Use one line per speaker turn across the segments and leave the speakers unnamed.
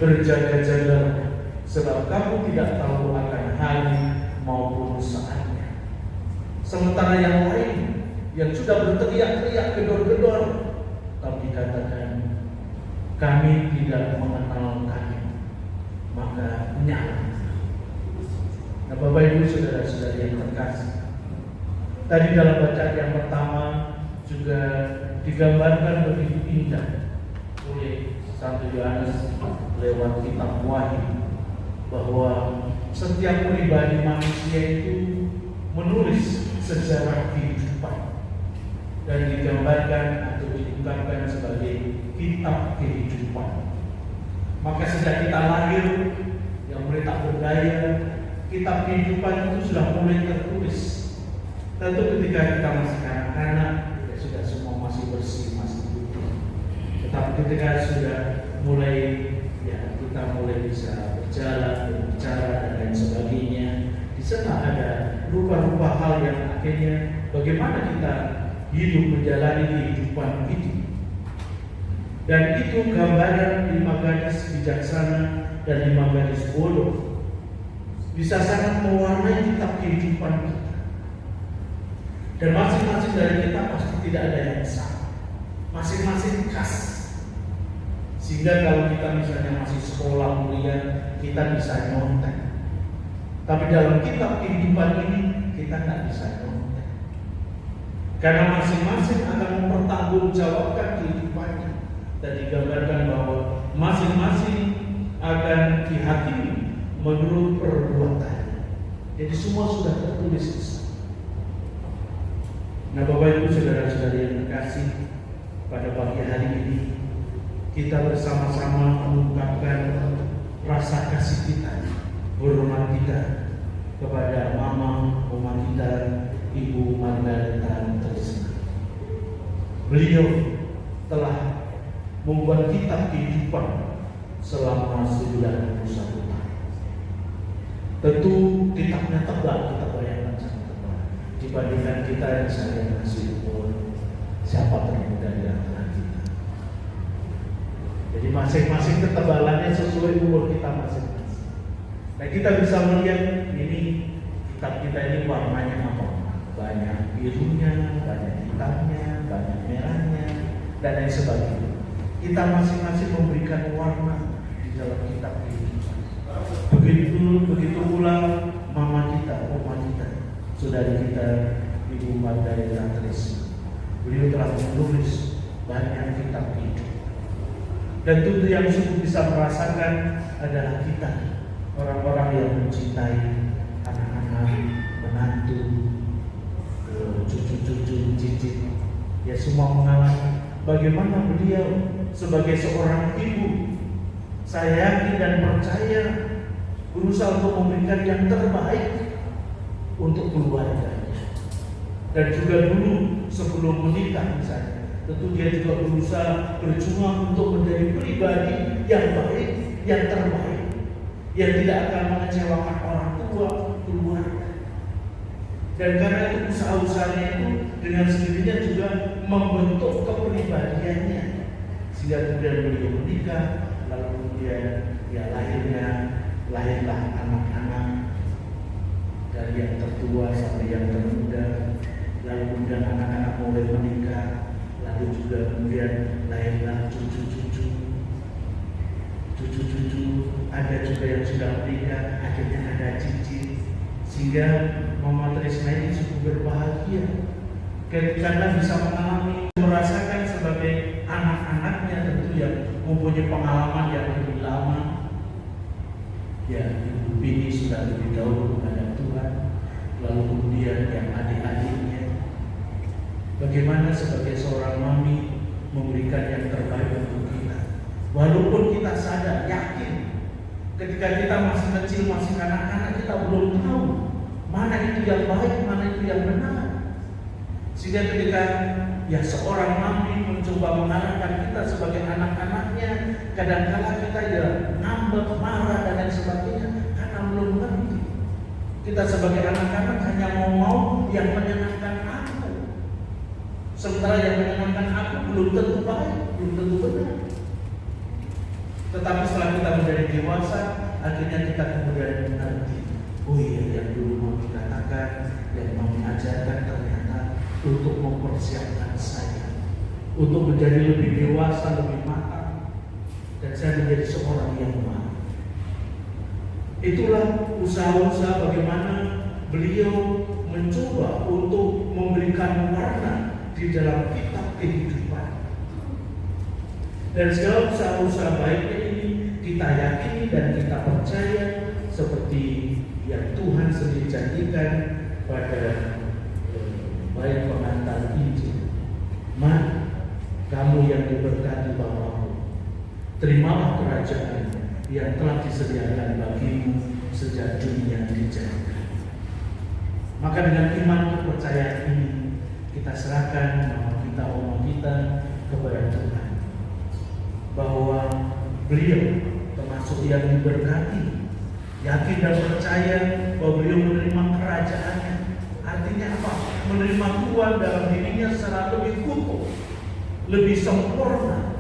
berjaga-jaga, sebab kamu tidak tahu akan hari maupun saatnya. Sementara yang lain yang sudah berteriak-teriak gedor-gedor, tapi katakan, kami tidak mengenal kami, maka nyala. Nah, Bapak Ibu saudara-saudari yang terkasih, tadi dalam bacaan yang pertama juga digambarkan begitu indah oleh Santo Yohanes lewat kitab Wahyu, bahwa setiap pribadi manusia itu menulis sejarah kehidupan dan digambarkan atau diungkapkan sebagai kitab kehidupan. Maka sejak kita lahir yang mulai tak berdaya, kitab kehidupan itu sudah mulai tertulis. Tentu ketika kita masih kanak-kanak, ya sudah semua masih bersih, masih putih. Tetapi ketika sudah mulai, ya kita mulai bisa berjalan, berbicara dan lain sebagainya, di sana ada rupa-rupa hal yang akhirnya bagaimana kita hidup menjalani kehidupan itu. Dan itu gambaran 5 gadis bijaksana dan 5 gadis bodoh bisa sangat mewarnai kitab kehidupan kita. Dan masing-masing dari kita pasti tidak ada yang sama, masing-masing khas. Sehingga kalau kita misalnya masih sekolah kuliah, kita bisa nyontek. Tapi dalam kitab kehidupan ini kita tidak bisa nyontek, karena masing-masing akan mempertanggungjawabkan kehidupannya. Dan digambarkan bahwa masing-masing akan dihakimi menurut perbuatannya. Jadi semua sudah tertulis di sana. Nah, Bapak Ibu saudara-saudari yang terkasih, pada pagi hari ini kita bersama-sama mengungkapkan rasa kasih kita, hormat kita kepada Mama, Oma kita, Ibu Margareta Trisna. Beliau telah membuat kitab kehidupan selama 91 tahun. Tentu kitabnya tebal, kita bayangkan sangat tebal dibandingkan kita yang saya masih umur, siapa termuda di antara kita. Jadi masing-masing ketebalannya sesuai umur kita masing-masing. Nah, kita bisa melihat ini kitab kita ini warnanya apa? Banyak birunya, banyak hitamnya, banyak merahnya, dan lain sebagainya. Kita masing-masing memberikan warna di dalam kitab ini. Begitu pula mama kita, oma kita, saudari kita, Ibu Margareta Trisna. Beliau telah menulis banyak kitab hidup. Dan tentu yang sungguh bisa merasakan adalah kita, orang-orang yang mencintai anak-anak, menantu, cucu-cucu, cicit, ya semua mengalami bagaimana beliau sebagai seorang ibu, saya yakin dan percaya, berusaha untuk memberikan yang terbaik untuk keluarganya. Dan juga dulu sebelum menikah misalnya, tentu dia juga berusaha berjuang untuk menjadi pribadi yang baik, yang terbaik, yang tidak akan mengecewakan orang tua, keluarga. Dan karena itu usaha-usahanya itu dengan sendirinya juga membentuk kepribadiannya, sehingga kemudian beliau menikah, lalu kemudian ya lahirlah anak-anak dari yang tertua sampai yang termuda, lalu kemudian anak-anak mulai menikah, lalu juga kemudian lahirlah cucu-cucu, ada juga yang sudah menikah, akhirnya ada cicit, sehingga Mama Trisna ini cukup berbahagia karena bisa merasakan sebagai anak-anaknya tentu yang mempunyai pengalaman yang lebih lama. Ya, Ibu Bini sudah lebih dahulu kepada Tuhan, lalu kemudian yang adik-adiknya. Bagaimana sebagai seorang mami memberikan yang terbaik untuk kita, walaupun kita sadar, yakin ketika kita masih kecil, masih kanak-kanak, kita belum tahu mana itu yang baik, mana itu yang benar. Sehingga ketika ya seorang mami mencoba mengarahkan kita sebagai anak-anaknya, kadang-kala kita ya ngambek, marah dan lain sebagainya karena belum ngerti. Kita sebagai anak-anak hanya mau yang menyenangkan aku, sementara yang menyenangkan aku belum tentu baik, belum tentu benar. Tetapi setelah kita menjadi dewasa, akhirnya kita kemudian mengerti, oh iya, yang dulu Mami katakan, yang Mami ajarkan ternyata untuk mempersiapkan saya untuk menjadi lebih dewasa, lebih matang, dan saya menjadi seorang yang baik. Itulah usaha-usaha bagaimana beliau mencoba untuk memberikan warna di dalam kitab kehidupan. Dan segala usaha-usaha baiknya ini kita yakini dan kita percaya seperti yang Tuhan sendiri janjikan pada bait pengantar Injil. Mari kamu yang diberkati Bapaku, terimalah kerajaan yang telah disediakan bagimu sejak dunia dijadikan. Maka dengan iman kepercayaan ini kita serahkan mama kita, oma kita kepada Tuhan, bahwa beliau termasuk yang diberkati, yakin dan percaya bahwa beliau menerima kerajaannya. Artinya apa? Menerima Tuhan dalam dirinya secara lebih utuh, lebih sempurna,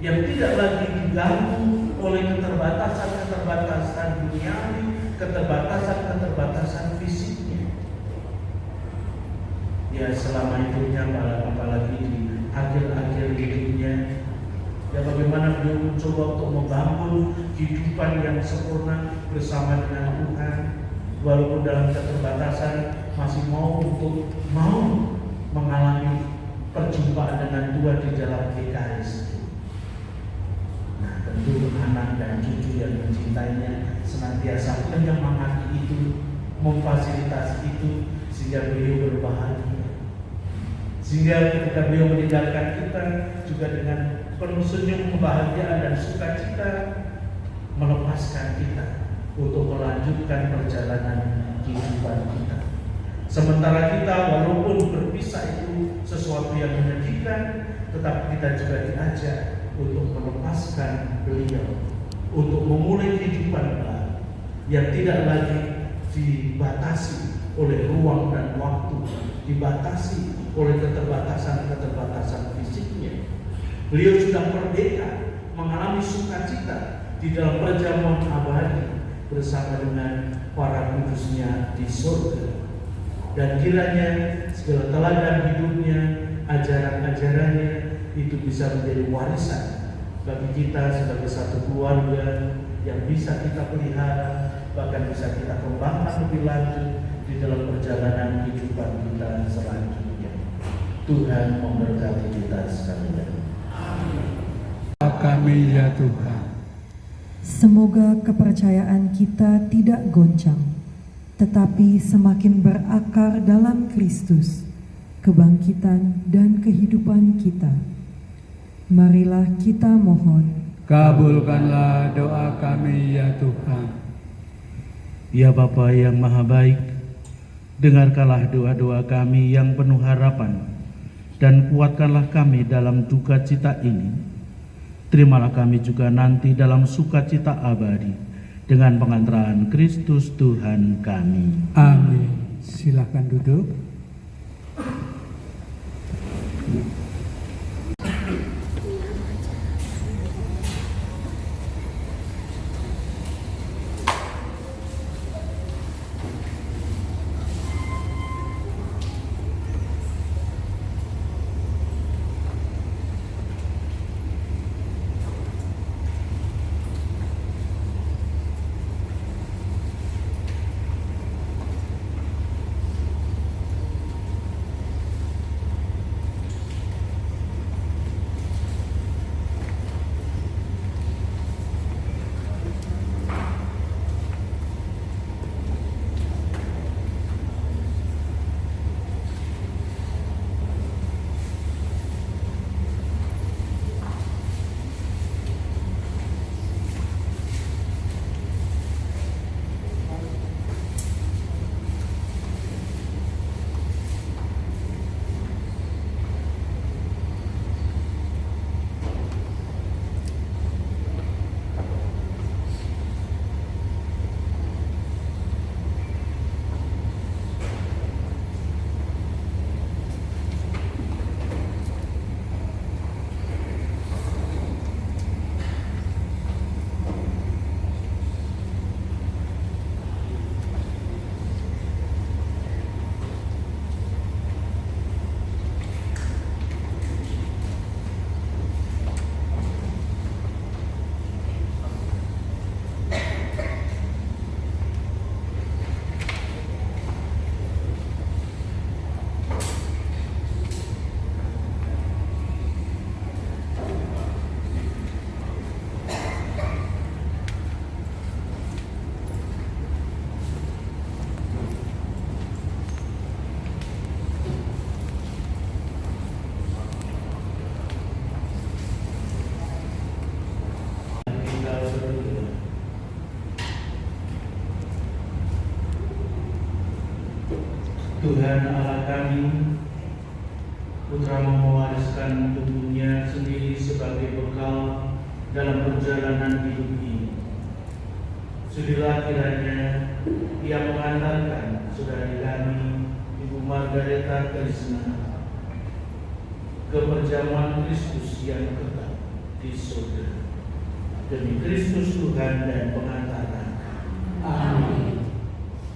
yang tidak lagi diganggu oleh keterbatasan duniawi, keterbatasan fisiknya. Ya, selama hidupnya, apalagi di akhir-akhir hidupnya, ya bagaimana beliau mencoba untuk membangun kehidupan yang sempurna bersama dengan Tuhan, walaupun dalam keterbatasan masih mau mengalami perjumpaan dengan Tuhan di dalam GKS. Nah, tentu anak dan cucu yang mencintainya senantiasa menyemangati itu, memfasilitasi itu, sehingga beliau berbahagia. Sehingga ketika beliau meninggalkan kita juga dengan penuh senyum, kebahagiaan dan sukacita, melepaskan kita untuk melanjutkan perjalanan kehidupan kita. Sementara kita walaupun berpisah itu sesuatu yang menyedihkan, tetapi kita juga diajak untuk melepaskan beliau, untuk memulai kehidupan baru yang tidak lagi dibatasi oleh ruang dan waktu, dibatasi oleh keterbatasan fisiknya. Beliau sudah merdeka, mengalami sukacita di dalam perjamuan abadi bersama dengan para kudusnya di surga. Dan kiranya segala teladan hidupnya, ajaran-ajarannya itu bisa menjadi warisan bagi kita sebagai satu keluarga yang bisa kita pelihara, bahkan bisa kita kembangkan lebih lanjut di dalam perjalanan kehidupan kita selanjutnya. Tuhan memberkati kita sekalian.
Kami ya Tuhan.
Semoga kepercayaan kita tidak goncang, tetapi semakin berakar dalam Kristus, kebangkitan dan kehidupan kita. Marilah kita mohon.
Kabulkanlah doa kami ya Tuhan.
Ya Bapa yang Maha Baik, dengarkanlah doa-doa kami yang penuh harapan, dan kuatkanlah kami dalam duka cita ini. Terimalah kami juga nanti dalam sukacita abadi dengan pengantaran Kristus Tuhan kami.
Amin. Silakan duduk.
Tuhan Allah kami, Putra mewariskan tubuhnya sendiri sebagai bekal dalam perjalanan hidup ini. Sudilah kiranya Ia mengantarkan saudari kami, Ibu Margareta Krisna, ke perjamuan Kristus yang kekal di surga. Demi Kristus Tuhan dan pengantaran. Amin.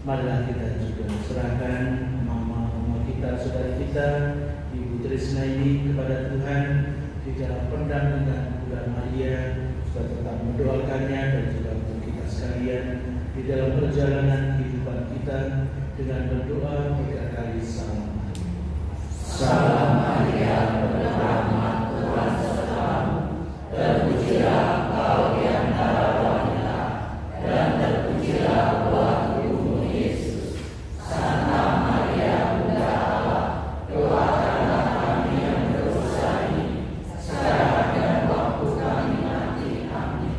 Marilah kita juga serahkan mama kita, saudara kita, Ibu Trisna ini kepada Tuhan di dalam pendampingan bulan Maria, supaya tetap mendoakannya dan juga untuk kita sekalian di dalam perjalanan kehidupan kita dengan berdoa 3 kali salam. Salam Maria, penuh rahmat, Tuhan sertamu, terpujilah engkau di antara wanita, dan terpujilah buah tubuhmu Yesus. Santa Maria, Bunda Allah, doakanlah kami yang berdosa ini, sekarang dan waktu kami mati. Amin.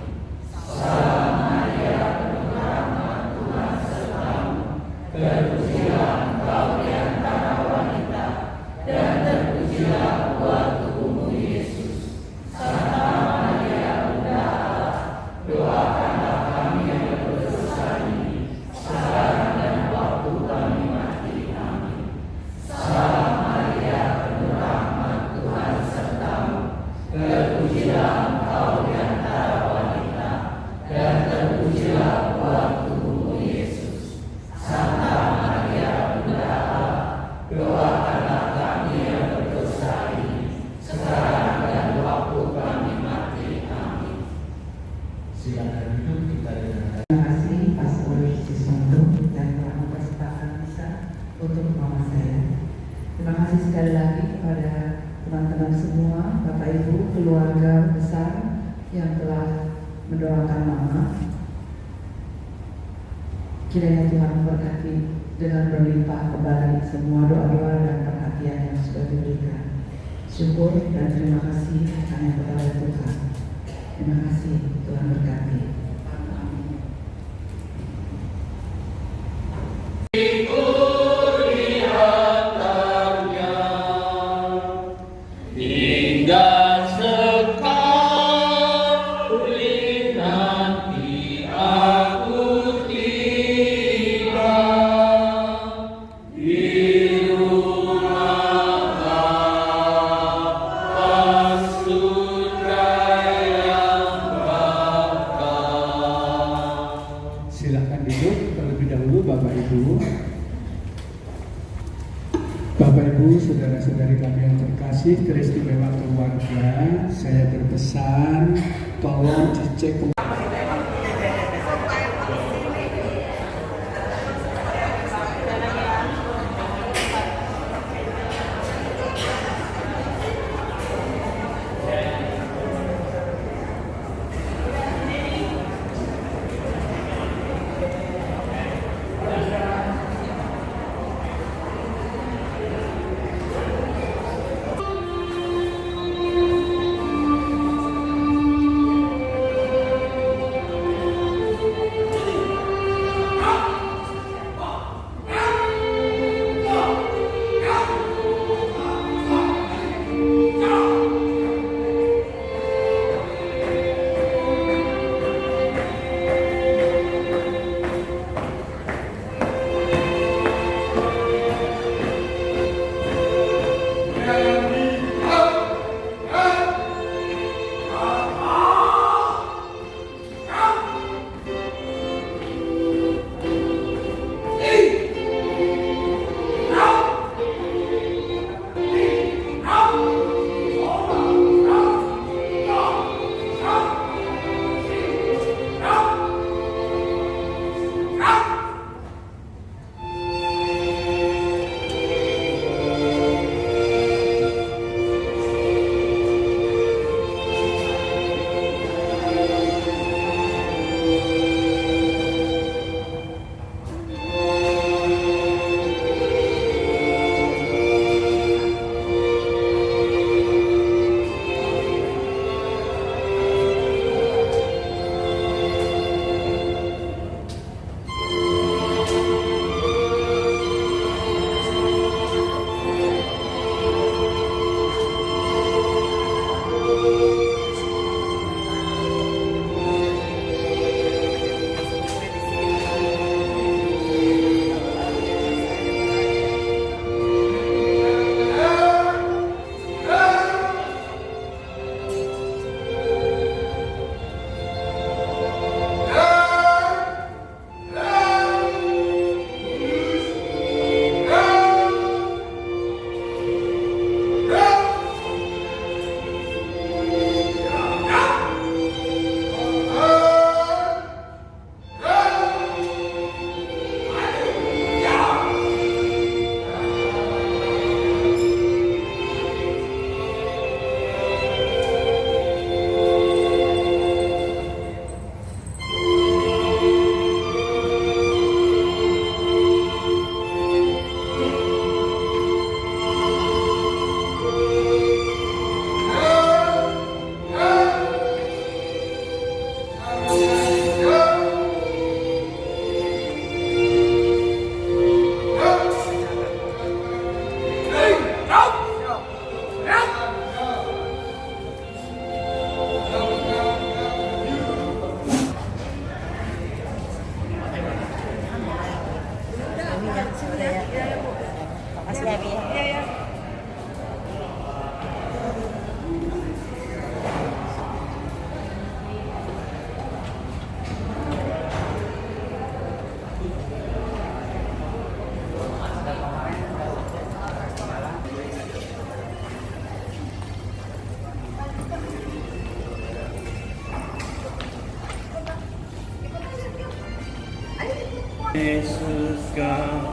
Salam Maria, penuh rahmat, Tuhan sertamu, terpujilah engkau di antara wanita, dan terpujilah buah tubuhmu Yesus. Santa Maria, Bunda Allah, doakanlah kami yang berdosa ini, sekarang dan waktu kami mati. Amin. Salam Maria, penuh rahmat, Tuhan sertamu, terpujilah engkau di antara wanita, dan terpujilah buah tubuhmu Yesus. Santa Maria, Bunda Allah, doakanlah kami yang berdosa ini, sekarang dan waktu kami mati. Amin. Silakan duduk, kita dengarkan.
Terima kasih Pastor Siswanto dan telah mempersembahkan misa untuk mama saya. Terima kasih sekali lagi kepada teman-teman semua, Bapak Ibu, keluarga besar yang telah mendoakan mama. Kiranya Tuhan memberkati dengan berlimpah kembali semua doa-doa dan perhatian yang sudah diberikan. Syukur dan terima kasih hanya kepada Tuhan. Terima kasih, Tuhan berkati. Amin.
Hingga sekali nanti aku tiba di rumah Bapa surga yang bakal.
Silakan duduk terlebih dahulu Bapak Ibu. Bapak Ibu, saudara-saudari kami yang terkasih, teristimewa keluarga, saya berpesan tolong dicek
Yesus kau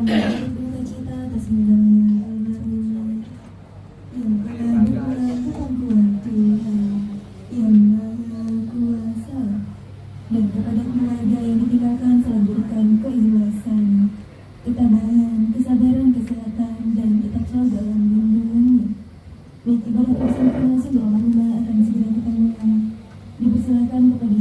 Duka cita atas meninggalnya almarhum yang telah berbuat kemampuan Tuhan yang Maha Kuasa, dan kepada keluarga yang ditinggalkan selalu berikan keikhlasan, ketabahan, kesabaran, kesehatan, dan tetap selalu dalam lindungannya. Baik ibadah persempurnaan doa almarhumah akan segera kita mulai. Dipersilakan kepada